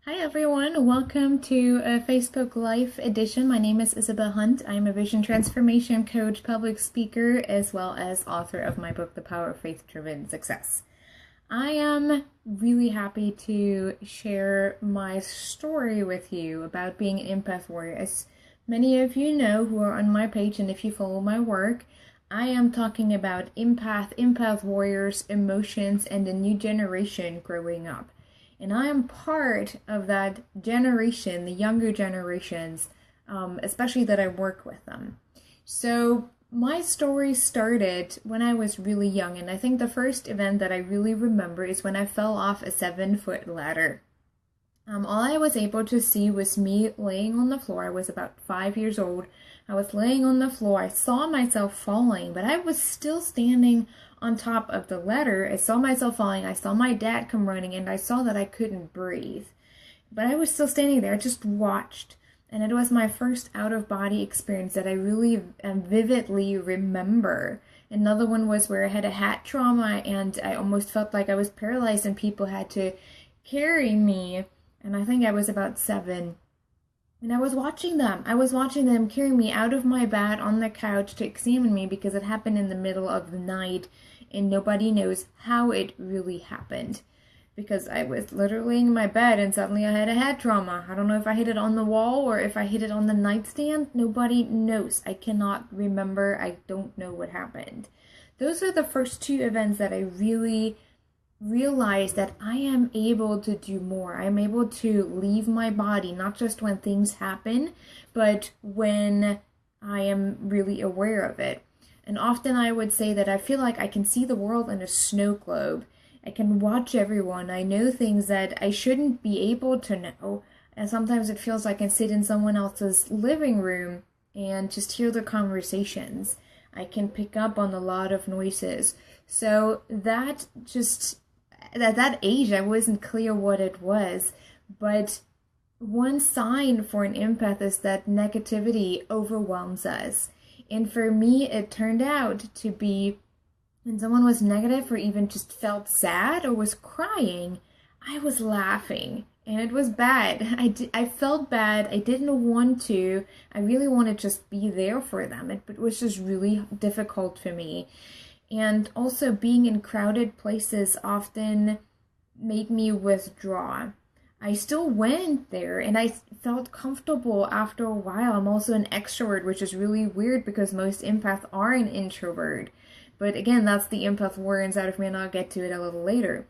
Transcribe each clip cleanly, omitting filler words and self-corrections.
Hi everyone, welcome to a Facebook Live edition. My name is Isabel Hunt. I am a vision transformation coach, public speaker, as well as author of my book, The Power of Faith-Driven Success. I am really happy to share my story with you about being an Empath-Warrior. As many of you know who are on my page, and if you follow my work, I am talking about Empath-Warriors, emotions, and the new generation growing up. And I am part of that generation, the younger generations, especially that I work with them. So my story started when I was really young, and I think the first event that I really remember is when I fell off a 7-foot ladder. All I was able to see was me laying on the floor. I was about 5 years old. I was laying on the floor. I saw myself falling, but I was still standing on top of the ladder. I saw myself falling. I saw my dad come running, and I saw that I couldn't breathe. But I was still standing there. I just watched. And it was my first out-of-body experience that I really vividly remember. Another one was where I had a head trauma, and I almost felt like I was paralyzed, and people had to carry me. And I think I was about 7. And I was watching them. I was watching them carry me out of my bed on the couch to examine me because it happened in the middle of the night and nobody knows how it really happened. Because I was literally in my bed and suddenly I had a head trauma. I don't know if I hit it on the wall or if I hit it on the nightstand. Nobody knows. I cannot remember. I don't know what happened. Those are the first 2 events that I really realize that I am able to do more. I am able to leave my body, not just when things happen, but when I am really aware of it. And often I would say that I feel like I can see the world in a snow globe. I can watch everyone. I know things that I shouldn't be able to know. And sometimes it feels like I can sit in someone else's living room and just hear the conversations. I can pick up on a lot of noises. So that just at that age, I wasn't clear what it was, but one sign for an empath is that negativity overwhelms us. And for me, it turned out to be when someone was negative or even just felt sad or was crying, I was laughing. And it was bad. I felt bad. I didn't want to. I really wanted to just be there for them. It was just really difficult for me. And also being in crowded places often made me withdraw. I still went there and I felt comfortable after a while. I'm also an extrovert, which is really weird because most empaths are an introvert. But again, that's the Empath-Warrior inside of me, and I'll get to it a little later.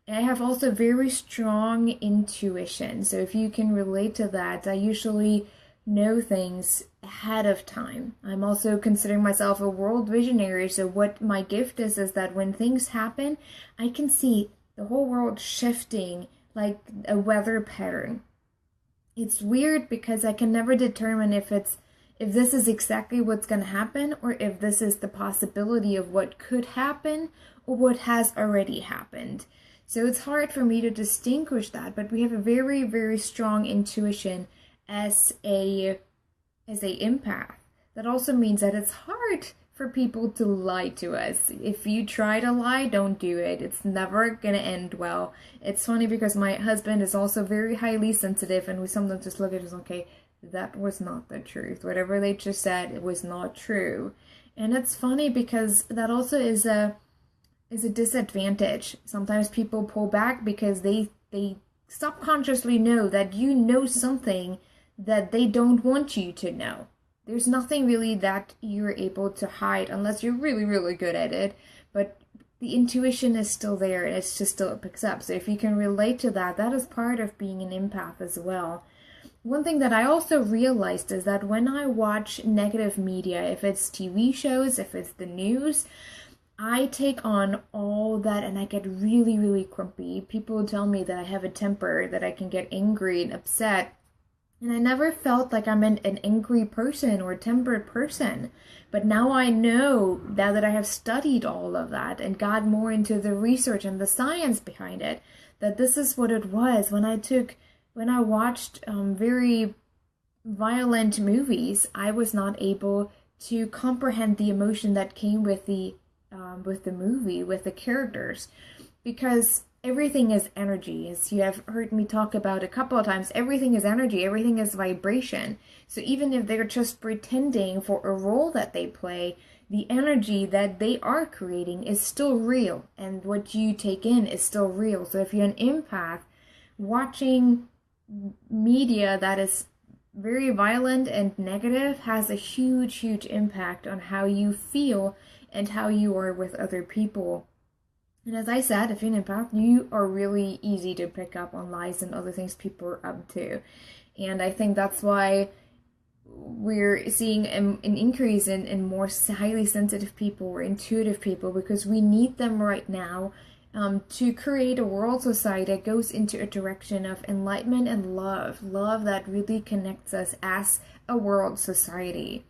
I have also very strong intuition. So if you can relate to that, I usually know things ahead of time. I'm also considering myself a world visionary. So what my gift is that when things happen, I can see the whole world shifting like a weather pattern. It's weird because I can never determine if this is exactly what's going to happen or if this is the possibility of what could happen or what has already happened. So it's hard for me to distinguish that, but we have a very, very strong intuition as a empath. That also means that it's hard for people to lie to us. If you try to lie, don't do it. It's never gonna end well. It's funny because my husband is also very highly sensitive, and we sometimes just look at it as, okay, that was not the truth. Whatever they just said, it was not true. And it's funny because that also is a disadvantage. Sometimes people pull back because they subconsciously know that you know something that they don't want you to know. There's nothing really that you're able to hide unless you're really, really good at it. But the intuition is still there and it's just still picks up. So if you can relate to that, that is part of being an empath as well. One thing that I also realized is that when I watch negative media, if it's TV shows, if it's the news, I take on all that and I get really, really grumpy. People tell me that I have a temper, that I can get angry and upset. And I never felt like I'm an angry person or a tempered person. But now I know, now that I have studied all of that and got more into the research and the science behind it, that this is what it was. When I watched very violent movies, I was not able to comprehend the emotion that came with the movie, with the characters. Because everything is energy. As you have heard me talk about a couple of times, everything is energy, everything is vibration. So even if they're just pretending for a role that they play, the energy that they are creating is still real, and what you take in is still real. So if you're an empath, watching media that is very violent and negative has a huge, huge impact on how you feel and how you are with other people. And as I said, if you're an empath, you are really easy to pick up on lies and other things people are up to. And I think that's why we're seeing an increase in more highly sensitive people or intuitive people, because we need them right now to create a world society that goes into a direction of enlightenment and love that really connects us as a world society.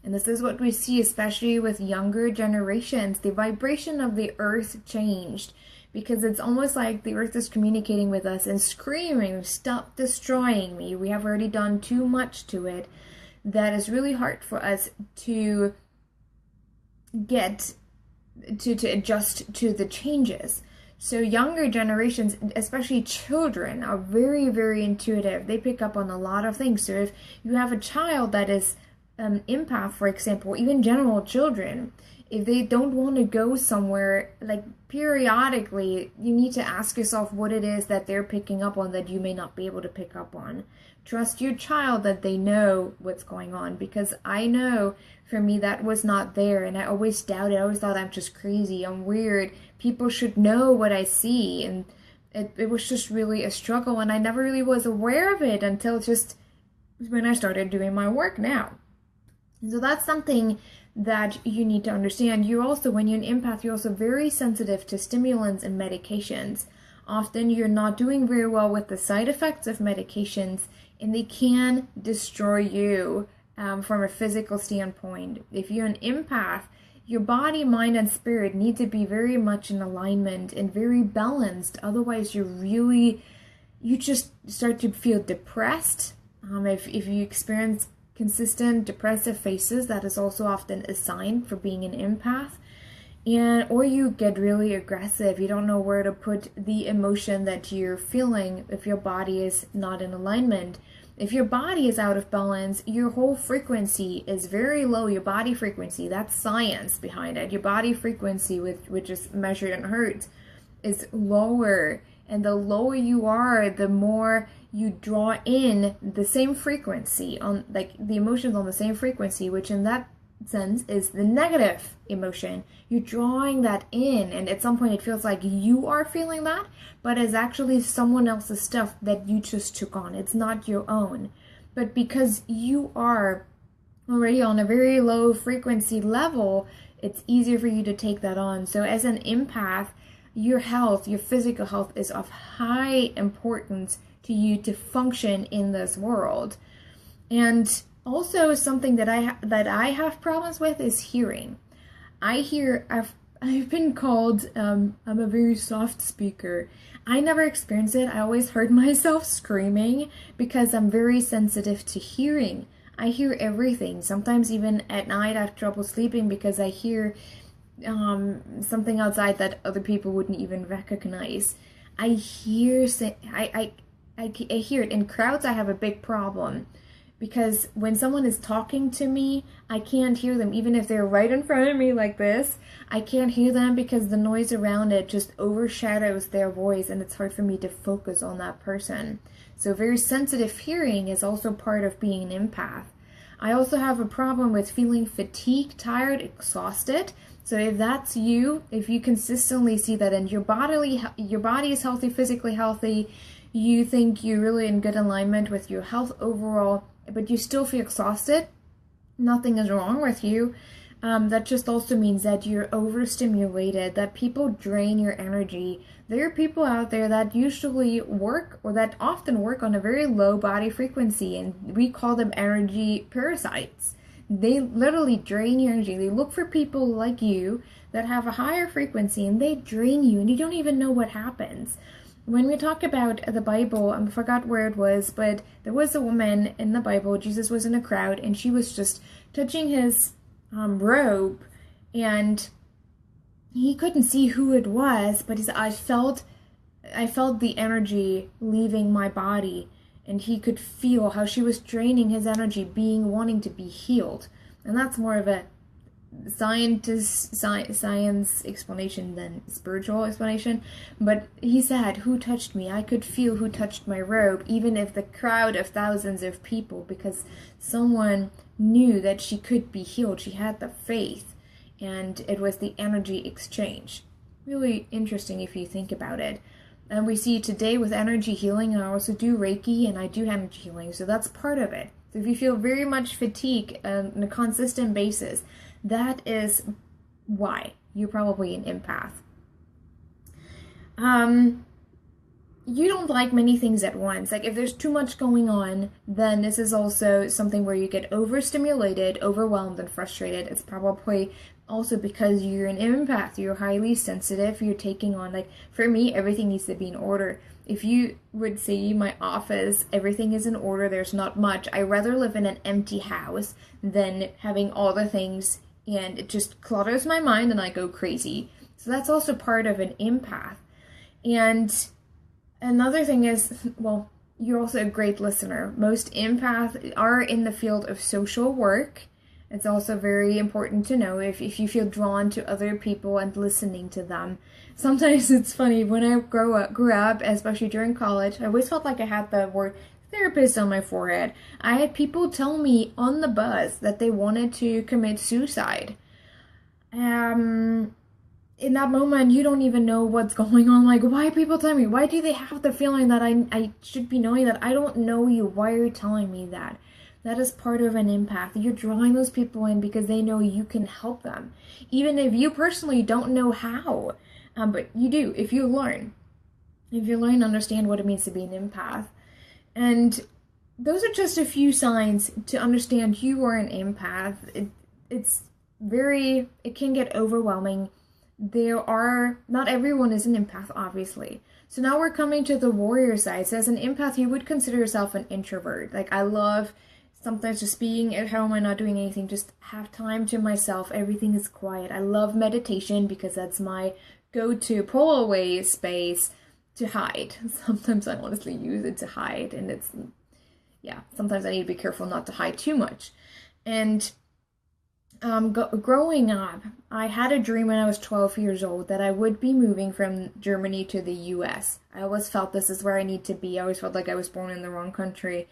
And this is what we see, especially with younger generations. The vibration of the earth changed, because it's almost like the earth is communicating with us and screaming, stop destroying me. We have already done too much to it. That is really hard for us to get to adjust to the changes. So younger generations, especially children, are very, very intuitive. They pick up on a lot of things. So if you have a child that is empath, for example, even general children, if they don't want to go somewhere, like periodically, you need to ask yourself what it is that they're picking up on that you may not be able to pick up on. Trust your child that they know what's going on, because I know for me that was not there, and I always doubted. I always thought I'm just crazy, I'm weird. People should know what I see, and it was just really a struggle, and I never really was aware of it until just when I started doing my work now. And so that's something that you need to understand. You're also, when you're an empath, you're also very sensitive to stimulants and medications. Often you're not doing very well with the side effects of medications, and they can destroy you from a physical standpoint. If you're an empath, your body, mind, and spirit need to be very much in alignment and very balanced. Otherwise, you just start to feel depressed. If you experience consistent depressive phases, that is also often a sign for being an empath. Or you get really aggressive. You don't know where to put the emotion that you're feeling if your body is not in alignment. If your body is out of balance, your whole frequency is very low. Your body frequency, that's science behind it. Your body frequency, which is measured in hertz, is lower. And the lower you are, the more you draw in the same frequency, on like the emotions on the same frequency, which in that sense is the negative emotion. You're drawing that in, and at some point it feels like you are feeling that, but it's actually someone else's stuff that you just took on. It's not your own. But because you are already on a very low frequency level, it's easier for you to take that on. So as an empath, your health, your physical health, is of high importance to you to function in this world. And also, something that I have problems with is hearing. I've been called I'm a very soft speaker. I never experienced it. I always heard myself screaming because I'm very sensitive to hearing. I hear everything. Sometimes even at night I have trouble sleeping because I hear something outside that other people wouldn't even recognize. I hear it in crowds. I have a big problem, because when someone is talking to me, I can't hear them. Even if they're right in front of me like this, I can't hear them because the noise around it just overshadows their voice, and it's hard for me to focus on that person. So very sensitive hearing is also part of being an empath. I also have a problem with feeling fatigued, tired, exhausted. So if that's you, if you consistently see that and your body is healthy, physically healthy, you think you're really in good alignment with your health overall, but you still feel exhausted, nothing is wrong with you. That just also means that you're overstimulated, that people drain your energy. There are people out there that usually work, or that often work, on a very low body frequency, and we call them energy parasites. They literally drain your energy. They look for people like you that have a higher frequency, and they drain you, and you don't even know what happens. When we talk about the Bible, I forgot where it was, but there was a woman in the Bible. Jesus was in a crowd, and she was just touching his robe, and he couldn't see who it was, but I felt I felt the energy leaving my body, and he could feel how she was draining his energy, wanting to be healed. And that's more of a science explanation than spiritual explanation. But he said, who touched me? I could feel who touched my robe, even if the crowd of thousands of people, because someone knew that she could be healed. She had the faith, and it was the energy exchange. Really interesting if you think about it. And we see today with energy healing, I also do Reiki and I do energy healing, so that's part of it. So if you feel very much fatigue on a consistent basis, that is why you're probably an empath. You don't like many things at once. Like if there's too much going on, then this is also something where you get overstimulated, overwhelmed, and frustrated. It's probably also because you're an empath. You're highly sensitive. You're taking on, like, for me, everything needs to be in order. If you would see my office, everything is in order. There's not much. I rather live in an empty house than having all the things, and it just clutters my mind and I go crazy. So that's also part of an empath. And another thing is, well, you're also a great listener. Most empaths are in the field of social work. It's also very important to know if you feel drawn to other people and listening to them. Sometimes it's funny, when I grew up, especially during college, I always felt like I had the word therapist on my forehead. I had people tell me on the bus that they wanted to commit suicide. In that moment, you don't even know what's going on. Like, why are people telling me? Why do they have the feeling that I should be knowing that? I don't know you. Why are you telling me that? That is part of an empath. You're drawing those people in because they know you can help them. Even if you personally don't know how. But you do, if you learn. If you learn to understand what it means to be an empath. And those are just a few signs to understand you are an empath. It can get overwhelming. Not everyone is an empath, obviously. So now we're coming to the warrior side. So as an empath, you would consider yourself an introvert. Like, I love sometimes just being at home and not doing anything, just have time to myself. Everything is quiet. I love meditation because that's my go-to pull away space to hide. Sometimes I honestly use it to hide, and sometimes I need to be careful not to hide too much. And growing up, I had a dream when I was 12 years old that I would be moving from Germany to the US. I always felt this is where I need to be. I always felt like I was born in the wrong country.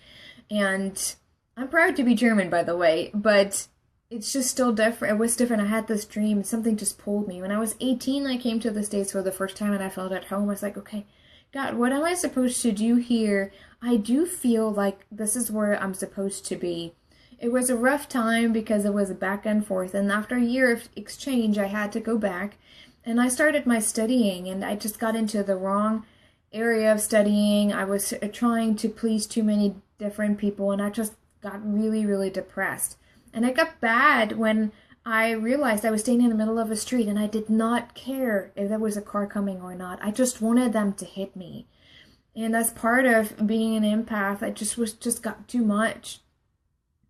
And I'm proud to be German, by the way, but it's just still different. It was different. I had this dream. Something just pulled me. When I was 18, I came to the States for the first time and I felt at home. I was like, okay, God, what am I supposed to do here? I do feel like this is where I'm supposed to be. It was a rough time because it was a back and forth. And after a year of exchange, I had to go back. And I started my studying, and I just got into the wrong area of studying. I was trying to please too many different people, and I just got really, really depressed. And it got bad when I realized I was staying in the middle of a street and I did not care if there was a car coming or not. I just wanted them to hit me. And that's part of being an empath. I just got too much.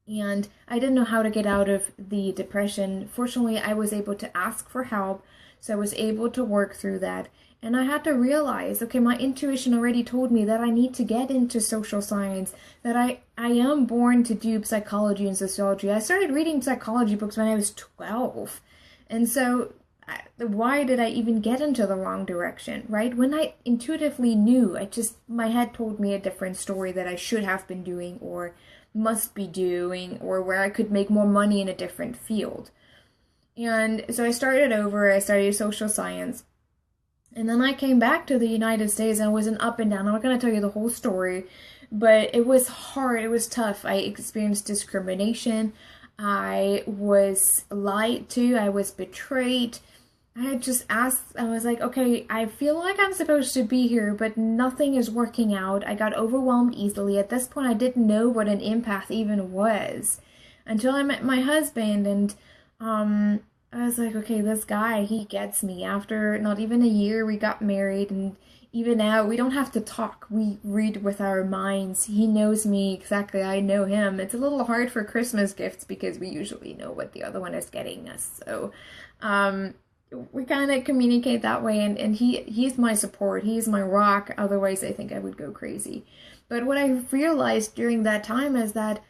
And I didn't know how to get out of the depression. Fortunately, I was able to ask for help. So I was able to work through that. And I had to realize, okay, my intuition already told me that I need to get into social science, that I am born to do psychology and sociology. I started reading psychology books when I was 12. And so why did I even get into the wrong direction, right? When I intuitively knew, my head told me a different story that I should have been doing or must be doing, or where I could make more money in a different field. And so I started over. I studied social science. And then I came back to the United States, and it was an up and down. I'm not going to tell you the whole story, but it was hard. It was tough. I experienced discrimination. I was lied to. I was betrayed. I had just asked, I was like, okay, I feel like I'm supposed to be here, but nothing is working out. I got overwhelmed easily. At this point, I didn't know what an empath even was until I met my husband, and I was like, okay, this guy, he gets me. After not even a year, we got married, and even now, we don't have to talk. We read with our minds. He knows me exactly. I know him. It's a little hard for Christmas gifts because we usually know what the other one is getting us. So, we kind of communicate that way, and he's my support. He's my rock. Otherwise, I think I would go crazy. But what I realized during that time is that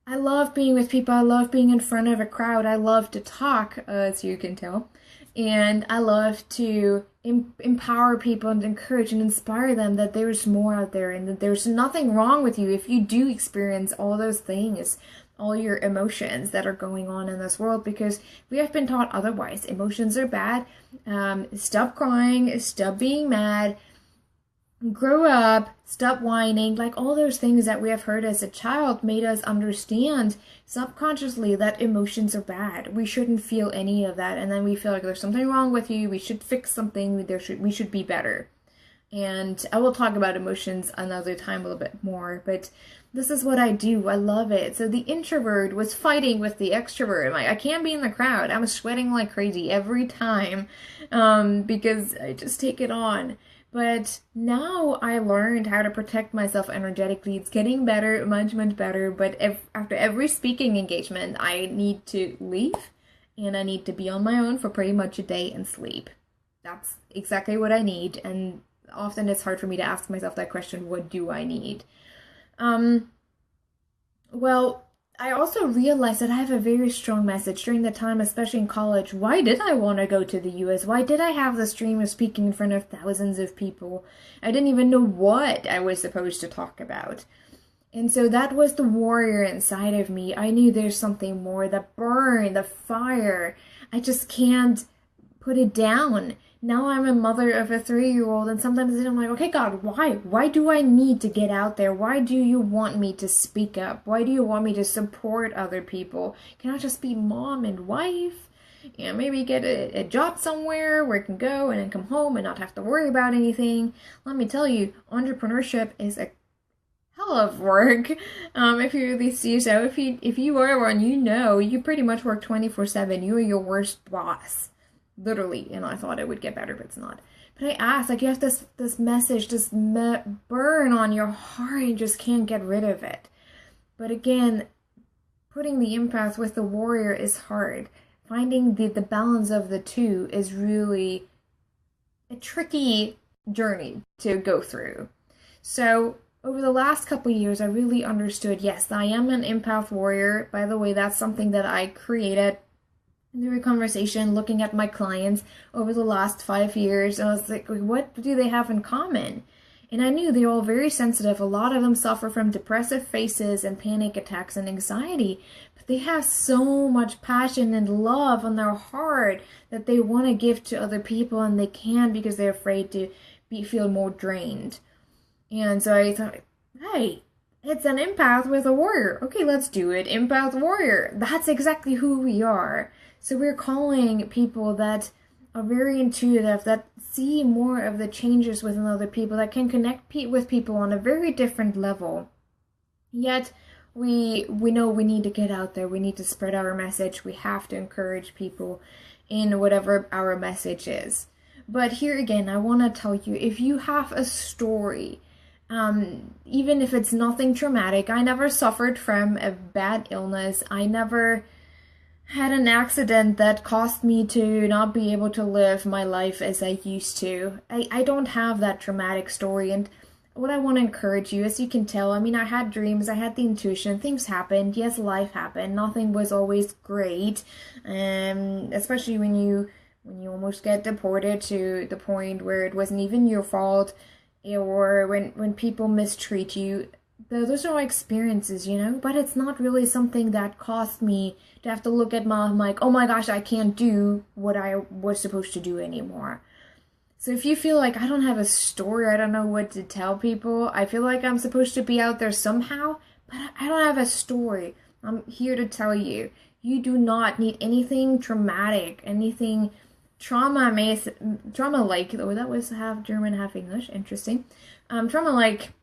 I love being with people. I love being in front of a crowd. I love to talk, as you can tell. And I love to empower people and encourage and inspire them that there's more out there and that there's nothing wrong with you if you do experience all those things, all your emotions that are going on in this world, because we have been taught otherwise. Emotions are bad. Stop crying, stop being mad, grow up, stop whining. Like all those things that we have heard as a child made us understand subconsciously that emotions are bad. We shouldn't feel any of that. And then we feel like there's something wrong with you. We should fix something. We should be better. And I will talk about emotions another time a little bit more, but this is what I do. I love it. So the introvert was fighting with the extrovert. I'm like, I can't be in the crowd. I'm sweating like crazy every time because I just take it on. But now I learned how to protect myself energetically. It's getting better, much, much better. But after every speaking engagement, I need to leave and I need to be on my own for pretty much a day and sleep. That's exactly what I need. And often it's hard for me to ask myself that question, what do I need? Well, I also realized that I have a very strong message during the time, especially in college. Why did I want to go to the US? Why did I have this dream of speaking in front of thousands of people? I didn't even know what I was supposed to talk about. And so that was the warrior inside of me. I knew there's something more, the burn, the fire. I just can't put it down. Now I'm a mother of a 3-year-old, and sometimes I'm like, okay, God, why? Why do I need to get out there? Why do you want me to speak up? Why do you want me to support other people? Can I just be mom and wife? Yeah, maybe get a job somewhere where I can go and then come home and not have to worry about anything. Let me tell you, entrepreneurship is a hell of work. If you really see so, if you are one, you know, you pretty much work 24/7. You are your worst boss. Literally, and I thought it would get better, but it's not. But I asked, like, you have this message, this burn on your heart, and just can't get rid of it. But again, putting the empath with the warrior is hard. Finding the balance of the two is really a tricky journey to go through. So over the last couple of years, I really understood, yes, I am an empath warrior. By the way, that's something that I created through a conversation looking at my clients over the last 5 years. And I was like, what do they have in common? And I knew they're all very sensitive. A lot of them suffer from depressive phases and panic attacks and anxiety. But they have so much passion and love on their heart that they want to give to other people, and they can't because they're afraid to feel more drained. And so I thought, hey, it's an empath with a warrior. Okay, let's do it. Empath-Warrior. That's exactly who we are. So we're calling people that are very intuitive, that see more of the changes within other people, that can connect with people on a very different level. Yet we know we need to get out there. We need to spread our message. We have to encourage people in whatever our message is. But here again, I want to tell you, if you have a story, even if it's nothing traumatic, I never suffered from a bad illness. I never had an accident that caused me to not be able to live my life as I used to. I don't have that traumatic story. And what I want to encourage you, as you can tell, I mean, I had dreams, I had the intuition, things happened. Yes, life happened. Nothing was always great. Especially when you almost get deported to the point where it wasn't even your fault, or when people mistreat you. Those are experiences, you know, but it's not really something that caused me to have to look at mom like, oh my gosh, I can't do what I was supposed to do anymore. So if you feel like I don't have a story, I don't know what to tell people, I feel like I'm supposed to be out there somehow, but I don't have a story. I'm here to tell you, you do not need anything traumatic, anything trauma-like, oh, that was half German, half English, interesting. Trauma-like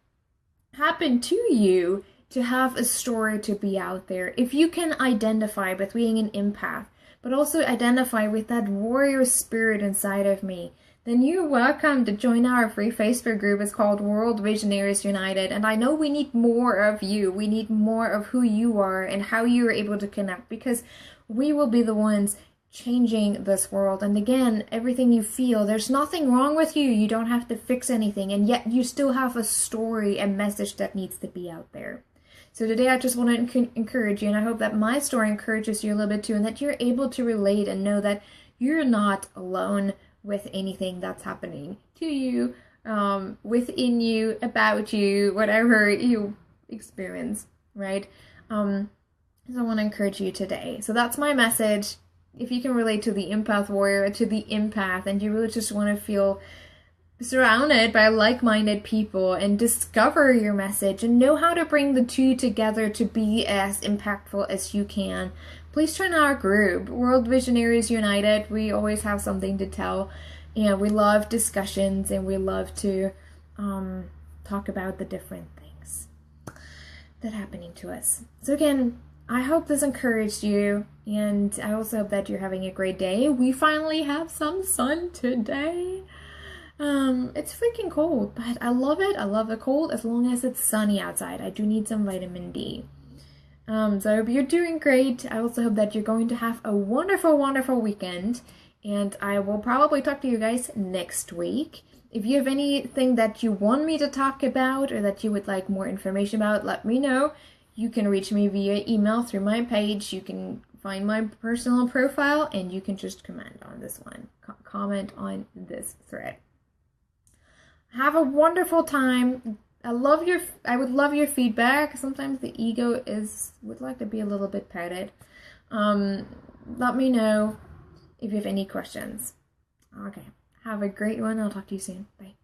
happen to you to have a story to be out there. If you can identify with being an empath, but also identify with that warrior spirit inside of me, then you're welcome to join our free Facebook group. It's called World Visionaries United. And I know we need more of you. We need more of who you are and how you are able to connect, because we will be the ones changing this world. And again, everything you feel, there's nothing wrong with you. You don't have to fix anything. And yet you still have a story, a message that needs to be out there. So today I just want to encourage you, and I hope that my story encourages you a little bit too, and that you're able to relate and know that you're not alone with anything that's happening to you, within you, about you, whatever you experience, right? So I want to encourage you today. So that's my message. If you can relate to the Empath-Warrior, to the empath, and you really just want to feel surrounded by like-minded people and discover your message and know how to bring the two together to be as impactful as you can, please join our group, World Visionaries United. We always have something to tell, and we love discussions, and we love to talk about the different things that are happening to us. So again, I hope this encouraged you, and I also hope that you're having a great day. We finally have some sun today. It's freaking cold, but I love it. I love the cold as long as it's sunny outside. I do need some vitamin D. So I hope you're doing great. I also hope that you're going to have a wonderful, wonderful weekend, and I will probably talk to you guys next week. If you have anything that you want me to talk about or that you would like more information about, let me know. You can reach me via email through my page. You can find my personal profile, and you can just comment on this one. Comment on this thread. Have a wonderful time. I would love your feedback. Sometimes the ego would like to be a little bit petted. Let me know if you have any questions. Okay. Have a great one. I'll talk to you soon. Bye.